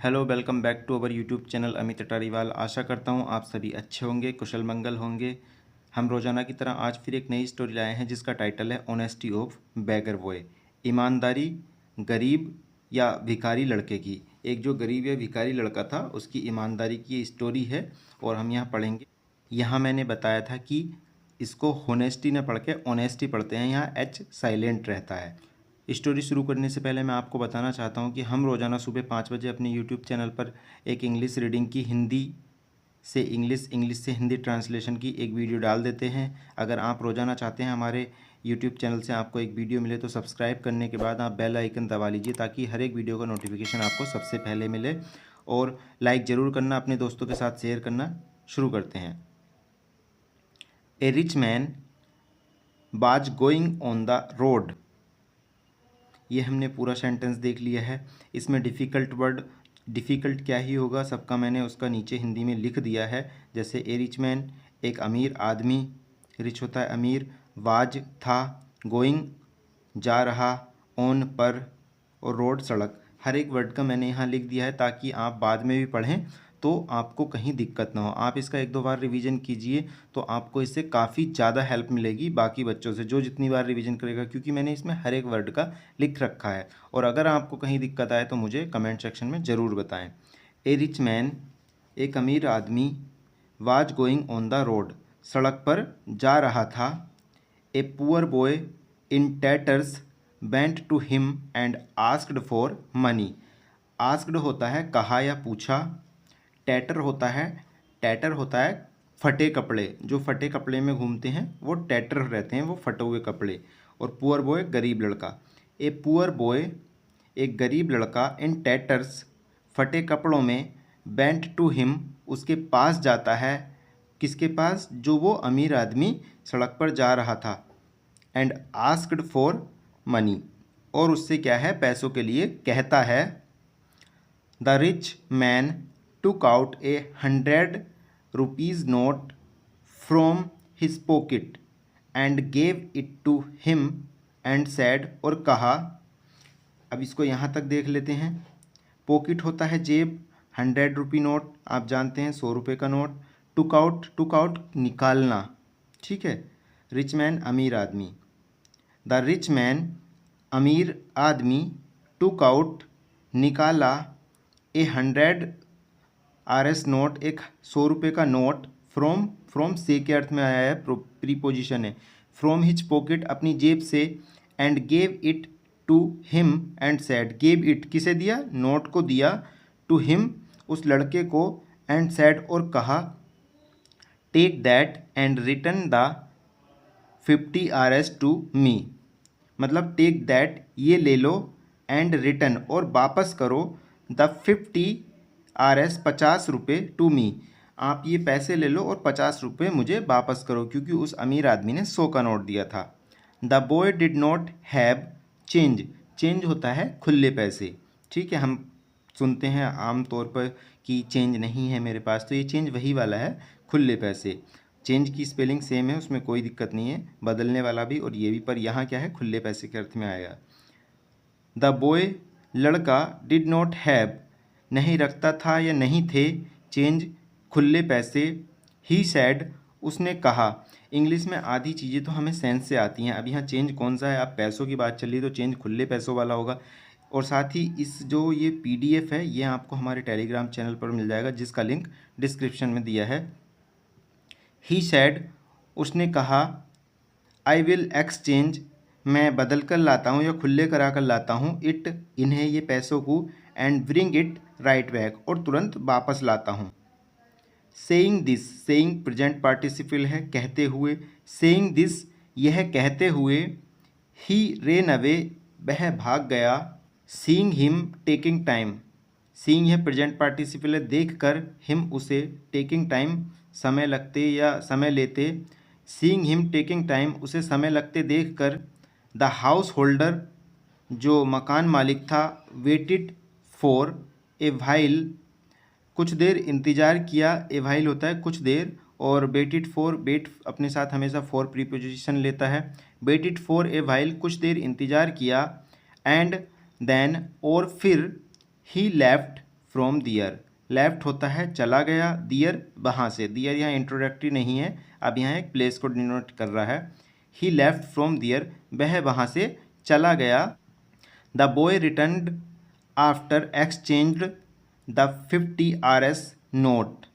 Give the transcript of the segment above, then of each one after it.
Hello, welcome back to our YouTube channel Amit Atariwal. आशा करता हूँ आप सभी अच्छे होंगे, कुशल मंगल होंगे। हम रोज़ाना की तरह आज फिर एक नई स्टोरी लाए हैं जिसका टाइटल है ऑनेस्टी ऑफ बैगर बॉय। ईमानदारी गरीब या भिखारी लड़के की। एक जो गरीब या भिखारी लड़का था उसकी ईमानदारी की ये स्टोरी है और हम यहाँ पढ़ेंगे। यहाँ मैंने बताया था कि इसको होनेस्टी न पढ़ के ऑनेस्टी पढ़ते हैं, यहाँ एच साइलेंट रहता है। स्टोरी शुरू करने से पहले मैं आपको बताना चाहता हूँ कि हम रोज़ाना सुबह 5 बजे अपने यूट्यूब चैनल पर एक इंग्लिश रीडिंग की हिंदी से इंग्लिश, इंग्लिश से हिंदी ट्रांसलेशन की एक वीडियो डाल देते हैं। अगर आप रोज़ाना चाहते हैं हमारे यूट्यूब चैनल से आपको एक वीडियो मिले तो सब्सक्राइब करने के बाद आप बेल आइकन दबा लीजिए ताकि हर एक वीडियो का नोटिफिकेशन आपको सबसे पहले मिले। और लाइक ज़रूर करना, अपने दोस्तों के साथ शेयर करना। शुरू करते हैं। A rich man was going on the road. ये हमने पूरा सेंटेंस देख लिया है। इसमें डिफ़िकल्ट वर्ड, डिफ़िकल्ट क्या ही होगा, सबका मैंने उसका नीचे हिंदी में लिख दिया है। जैसे ए रिच मैन एक अमीर आदमी, रिच होता है अमीर, वाज था, गोइंग जा रहा, ऑन पर, और रोड सड़क। हर एक वर्ड का मैंने यहाँ लिख दिया है ताकि आप बाद में भी पढ़ें तो आपको कहीं दिक्कत ना हो। आप इसका एक दो बार रिवीजन कीजिए तो आपको इससे काफ़ी ज़्यादा हेल्प मिलेगी बाकी बच्चों से जो जितनी बार रिवीजन करेगा, क्योंकि मैंने इसमें हर एक वर्ड का लिख रखा है। और अगर आपको कहीं दिक्कत आए तो मुझे कमेंट सेक्शन में ज़रूर बताएं। ए रिच मैन एक अमीर आदमी, was going on the road सड़क पर जा रहा था। A poor boy in tatters went to him and asked for money. Asked होता है कहा या पूछा। टैटर होता है फटे कपड़े, जो फटे कपड़े में घूमते हैं वो टैटर रहते हैं, वो फटे हुए कपड़े। और पुअर बॉय गरीब लड़का। ए पुअर बॉय एक गरीब लड़का इन टैटर्स फटे कपड़ों में, बेंट टू हिम उसके पास जाता है। किसके पास? जो वो अमीर आदमी सड़क पर जा रहा था। एंड आस्क्ड फॉर मनी और उससे क्या है, पैसों के लिए कहता है। The rich man took out a 100 rupees note from his pocket and gave it to him and said, और कहा। अब इसको यहाँ तक देख लेते हैं। पॉकेट होता है जेब, 100 रुपये नोट आप जानते हैं 100 रुपये का नोट। टुक आउट निकालना, ठीक है। रिच मैन अमीर आदमी। द रिच मैन अमीर आदमी टुक आउट निकाला, ए 100 RS नोट एक 100 रुपये का नोट, फ्रॉम से के अर्थ में आया है, प्रीपोजिशन है। फ्रॉम हिज पॉकेट अपनी जेब से, and gave it to him and said. Gave it किसे दिया? नोट को दिया। टू हिम उस लड़के को, एंड सैड और कहा। Take that and return the 50 RS to me. मतलब टेक दैट ये ले लो, एंड रिटर्न और वापस करो, द 50 RS 50 रुपये टू मी। आप ये पैसे ले लो और 50 रुपये मुझे वापस करो, क्योंकि उस अमीर आदमी ने 100 का नोट दिया था। The boy did not have change. Change होता है खुले पैसे, ठीक है। हम सुनते हैं आम तौर पर कि चेंज नहीं है मेरे पास, तो ये चेंज वही वाला है, खुले पैसे। चेंज की स्पेलिंग सेम है, उसमें कोई दिक्कत नहीं है, बदलने वाला भी और ये भी, पर यहाँ क्या है, खुले पैसे के अर्थ में आएगा। द बॉय लड़का, डिड नॉट हैव नहीं रखता था या नहीं थे, चेंज खुले पैसे। ही सैड उसने कहा। इंग्लिश में आधी चीज़ें तो हमें सेंस से आती हैं। अब यहाँ चेंज कौन सा है, आप पैसों की बात चल रही है तो चेंज खुले पैसों वाला होगा। और साथ ही इस जो ये PDF है ये आपको हमारे टेलीग्राम चैनल पर मिल जाएगा जिसका लिंक डिस्क्रिप्शन में दिया है। ही सैड उसने कहा, आई विल एक्सचेंज मैं बदल कर लाता हूँ या खुले करा कर लाता हूँ, इट इन्हें ये पैसों को, and bring it right back और तुरंत वापस लाता हूँ। Saying this, saying present participle है, कहते हुए। सेइंग दिस यह कहते हुए। ही रेन अवे वह भाग गया। Seeing him taking time, seeing यह प्रेजेंट पार्टिसिपल है, देख कर, हिम उसे, टेकिंग टाइम समय लगते या समय लेते। सीइंग हिम टेकिंग टाइम उसे समय लगते देख कर। द हाउस होल्डर जो मकान मालिक था, वेटिड फॉर ए व्हाइल कुछ देर इंतज़ार किया। ए व्हाइल होता है कुछ देर, और वेटिड फॉर, वेट अपने साथ हमेशा फॉर प्रीपोजिशन लेता है। वेटिड फॉर ए व्हाइल कुछ देर इंतज़ार किया। एंड देन और फिर, ही लेफ्ट फ्रॉम दियर। लेफ्ट होता है चला गया, दियर वहाँ से। दियर यहाँ इंट्रोडक्टरी नहीं है, अब यहाँ एक प्लेस को डिनोट कर रहा है। ही लेफ्ट फ्रॉम दियर, वह वहाँ से चला गया। The boy returned after exchanged the 50 RS note.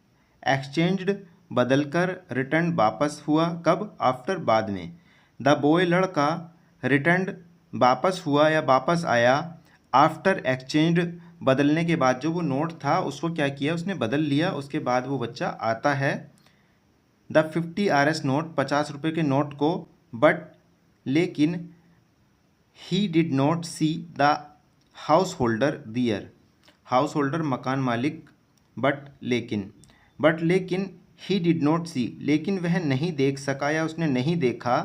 Exchanged बदल कर, रिटर्न वापस हुआ, कब? आफ्टर बाद में। द बॉय लड़का, रिटर्न वापस हुआ या वापस आया, आफ्टर एक्सचेंज्ड बदलने के बाद, जो वो नोट था उसको क्या किया उसने बदल लिया, उसके बाद वो बच्चा आता है द 50 RS नोट, 50 रुपये के नोट को, बट लेकिन he did not see the householder there. Householder मकान मालिक, बट लेकिन ही डिड नॉट सी, लेकिन वह नहीं देख सका या उसने नहीं देखा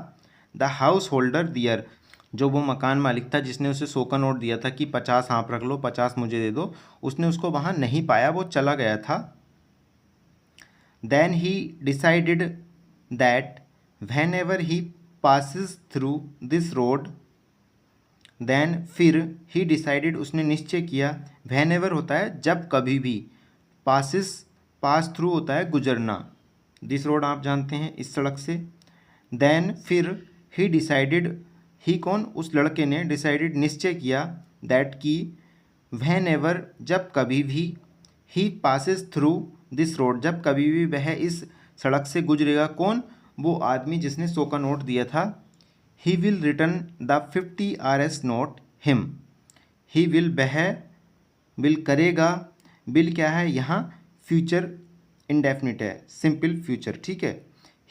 द हाउस होल्डर दियर, जो वो मकान मालिक था जिसने उसे 100 का नोट दिया था कि 50 आप रख लो, 50 मुझे दे दो, उसने उसको वहाँ नहीं पाया, वो चला गया था। Then he decided that whenever he passes through this road, then फिर ही डिसाइडेड उसने निश्चय किया, व्हेन एवर होता है जब कभी भी, पासिस पास थ्रू होता है गुजरना, दिस रोड आप जानते हैं इस सड़क से। देन फिर ही डिसाइडेड, ही कौन? उस लड़के ने, डिसाइडेड निश्चय किया, दैट की व्हेन एवर जब कभी भी, ही पासिस थ्रू दिस रोड जब कभी भी वह इस सड़क से गुजरेगा, कौन? वो आदमी जिसने 100 का नोट दिया था। He will return the 50 RS note him. He will वह, विल करेगा, विल क्या है यहाँ? फ्यूचर इंडेफिनिट है, सिंपल फ्यूचर, ठीक है।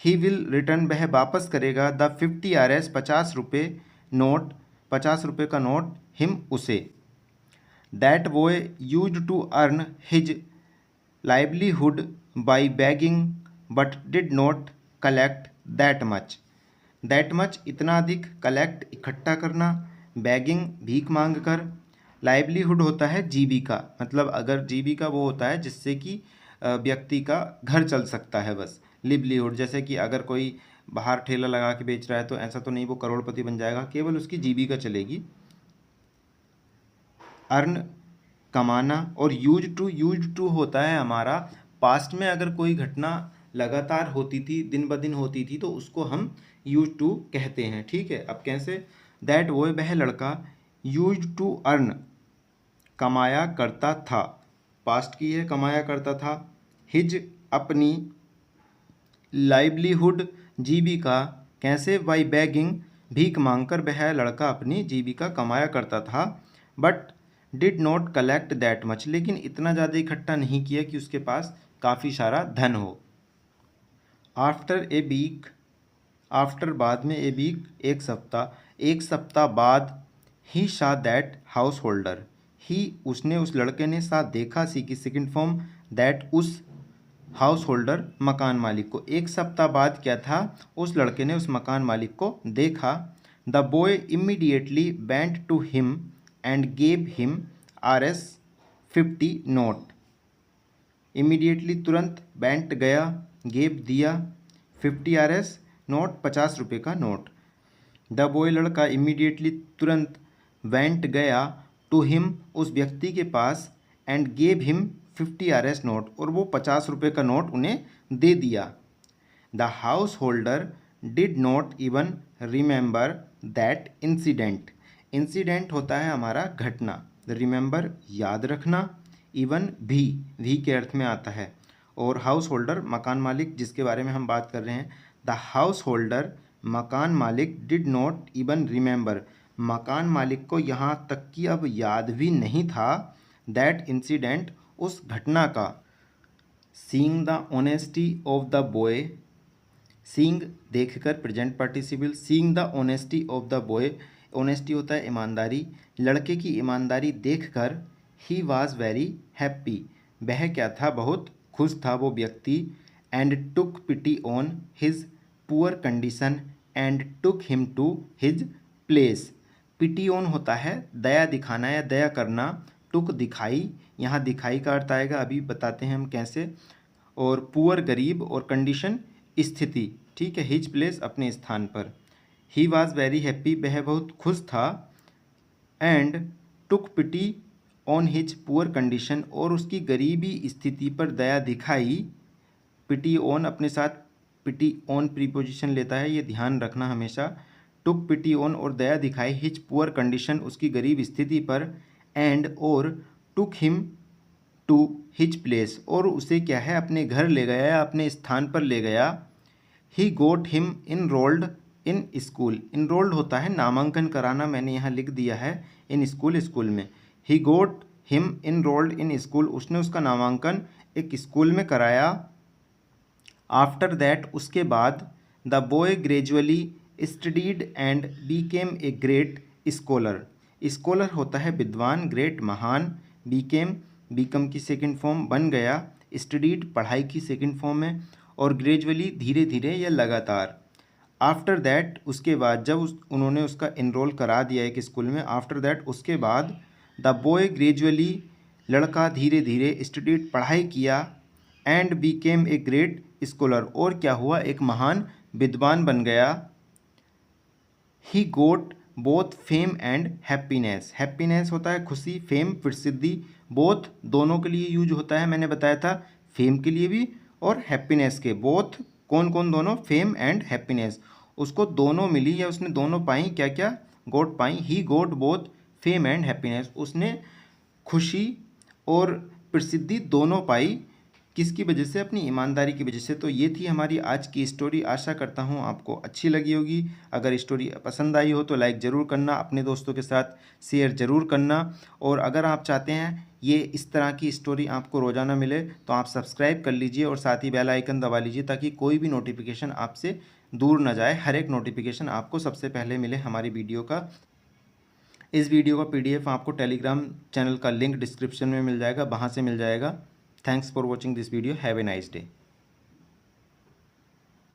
ही विल रिटर्न वह वापस करेगा द 50 RS 50 रुपये नोट, 50 रुपये का नोट, हिम उसे। That boy used to earn his livelihood by begging but did not collect that much. That much इतना अधिक, कलेक्ट इकट्ठा करना, बैगिंग भीख मांग कर, लाइवलीहुड होता है जीविका, मतलब अगर जीविका वो होता है जिससे कि व्यक्ति का घर चल सकता है, बस लिवलीहुड। जैसे कि अगर कोई बाहर ठेला लगा के बेच रहा है तो ऐसा तो नहीं वो करोड़पति बन जाएगा, केवल उसकी जीविका चलेगी। अर्न कमाना, और यूज टू होता है हमारा पास्ट में अगर कोई घटना लगातार होती थी, दिन ब दिन होती थी, तो उसको हम यूज टू कहते हैं, ठीक है। अब कैसे? दैट वो वह लड़का, यूज टू अर्न कमाया करता था, पास्ट की है, कमाया करता था, हिज अपनी, लाइवलीहुड जीविका, कैसे? बाई बैगिंग भीख मांगकर वह लड़का अपनी जीविका कमाया करता था, but did not collect that much, लेकिन इतना ज़्यादा इकट्ठा नहीं किया कि उसके पास काफ़ी सारा धन हो। आफ्टर ए वीक, आफ्टर बाद में, ए वीक एक सप्ताह, एक सप्ताह बाद, ही शा दैट हाउस होल्डर, ही उसने, उस लड़के ने, सा देखा, सी की सेकंड फॉर्म, दैट उस हाउस होल्डर मकान मालिक को। एक सप्ताह बाद क्या था? उस लड़के ने उस मकान मालिक को देखा। The boy immediately went to him and gave him RS 50 note. Immediately तुरंत, वेंट गया, गेव दिया, 50 RS नोट 50 रुपये का नोट। द बॉय लड़का, इमीडिएटली तुरंत, वेंट गया, टू हिम उस व्यक्ति के पास, and gave him 50 RS note, और वो 50 रुपये का नोट उन्हें दे दिया। The householder did not even remember that incident. Incident होता है हमारा घटना, रिमेंबर याद रखना, इवन भी के अर्थ में आता है, और हाउस होल्डर मकान मालिक जिसके बारे में हम बात कर रहे हैं। द हाउस होल्डर मकान मालिक, डिड नॉट इवन रिमेंबर, मकान मालिक को यहाँ तक कि अब याद भी नहीं था, दैट इंसिडेंट उस घटना का। Seeing the honesty of the boy, seeing देखकर, present participle, seeing the honesty of the boy, honesty होता है ईमानदारी, लड़के की ईमानदारी देखकर, ही वॉज वेरी हैप्पी, वह क्या था? बहुत खुश था वो व्यक्ति। And took pity on his poor condition and took him to his place. Pity on होता है दया दिखाना या दया करना, टुक दिखाई, यहाँ दिखाई का अर्थ आएगा, अभी बताते हैं हम कैसे। और पुअर गरीब, और कंडीशन स्थिति, ठीक है, हिज प्लेस अपने स्थान पर। ही वॉज वेरी हैप्पी, वह बहुत खुश था। And took pity on his poor condition, और उसकी गरीबी स्थिति पर दया दिखाई। पिटी ऑन अपने साथ पिटी ऑन प्रीपोजिशन लेता है, ये ध्यान रखना हमेशा। टुक पिटी ऑन और दया दिखाई हिज पुअर कंडीशन उसकी गरीब स्थिति पर, एंड और took him to his place और उसे क्या है अपने घर ले गया या अपने स्थान पर ले गया। He got him enrolled in school, enrolled होता है नामांकन कराना, मैंने यहाँ लिख दिया है इन स्कूल, स्कूल में। ही got him enrolled in school, उसने उसका नामांकन एक स्कूल में कराया। आफ्टर दैट उसके बाद the boy gradually studied and became a great scholar, scholar होता है विद्वान, ग्रेट महान, बीकेम बीकम की सेकंड फॉर्म बन गया, स्टडीड पढ़ाई की सेकंड फॉर्म है, और ग्रेजुअली धीरे धीरे या लगातार। आफ्टर दैट उसके बाद, जब उन्होंने उसका इनरोल करा दिया एक स्कूल में, आफ्टर दैट उसके बाद द बॉय ग्रेजुअली लड़का धीरे धीरे स्टडीड पढ़ाई किया, and became a great scholar और क्या हुआ एक महान विद्वान बन गया। He got both fame and happiness, happiness होता है खुशी, फेम प्रसिद्धि, बोथ दोनों के लिए यूज होता है, मैंने बताया था फेम के लिए भी और हैप्पीनेस के, बोथ कौन कौन दोनों, फेम एंड हैप्पीनेस, उसको दोनों मिली या उसने दोनों पाई, क्या क्या गोट पाई। ही got both fame and happiness, उसने खुशी और प्रसिद्धि दोनों पाई, किसकी वजह से, अपनी ईमानदारी की वजह से। तो ये थी हमारी आज की स्टोरी, आशा करता हूँ आपको अच्छी लगी होगी। अगर स्टोरी पसंद आई हो तो लाइक ज़रूर करना, अपने दोस्तों के साथ शेयर ज़रूर करना, और अगर आप चाहते हैं ये इस तरह की स्टोरी आपको रोज़ाना मिले तो आप सब्सक्राइब कर लीजिए और साथ ही बेल आइकन दबा लीजिए ताकि कोई भी नोटिफिकेशन आपसे दूर ना जाए, हर एक नोटिफिकेशन आपको सबसे पहले मिले हमारी वीडियो का। इस वीडियो का PDF आपको टेलीग्राम चैनल का लिंक डिस्क्रिप्शन में मिल जाएगा, वहाँ से मिल जाएगा। Thanks for watching this video, have a nice day.